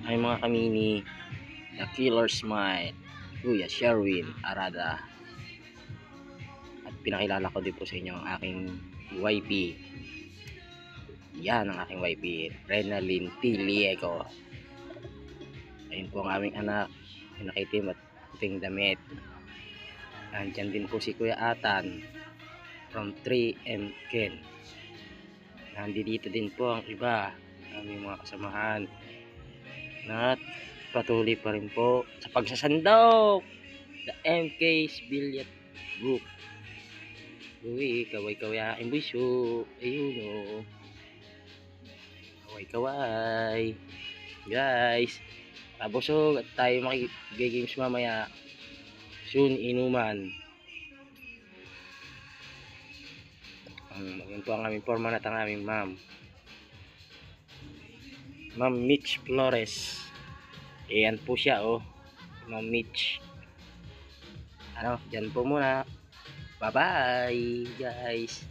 ay mga kamini, The Killer Smile, Kuya Sherwin Arada. At pinakilala ko din po sa inyo ang aking YP. Yan ang aking YP, Renalyn Tiliego. Ayun po ang aming anak, nakitim at puting damit. Andyan din po si Kuya Atan from 3M Ken. Nandito din po ang iba, aming mga kasamahan. At patuloy pa rin po sa pagsasandok, the MK's Billiard Group. Uy, kaway-kaway aking buso. Ayun o. Kaway-kaway. Guys, pabusog at tayo makigames mamaya. Soon inuman. Yun po ang aming format at ang aming ma'am Mitch Flores. Ayan po siya oh, Ma'am Mitch. Ano, dyan po muna. Bye bye guys.